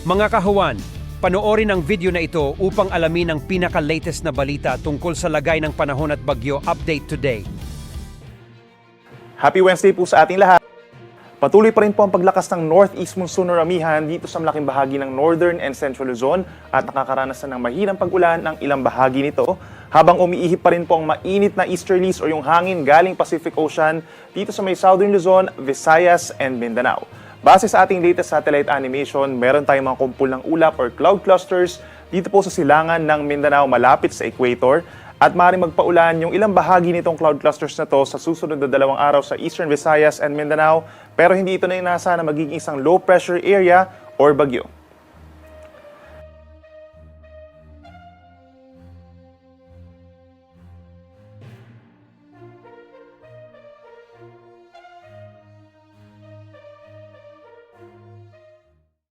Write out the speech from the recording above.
Mga kahuwan, panoorin ang video na ito upang alamin ang pinaka-latest na balita tungkol sa lagay ng panahon at bagyo update today. Happy Wednesday po sa ating lahat. Patuloy pa rin po ang paglakas ng Northeast Monsoon o ramihan dito sa malaking bahagi ng Northern and Central Luzon at nakakaranas na ng mahirang pag-ulan ng ilang bahagi nito habang umiihip pa rin po ang mainit na easterlies o yung hangin galing Pacific Ocean dito sa may Southern Luzon, Visayas, and Mindanao. Base sa ating latest satellite animation, meron tayong mga kumpul ng ulap or cloud clusters dito po sa silangan ng Mindanao malapit sa equator at maaaring magpaulan yung ilang bahagi nitong cloud clusters na to sa susunod na 2 araw sa Eastern Visayas and Mindanao pero hindi ito na inaasahan na magiging isang low pressure area or bagyo.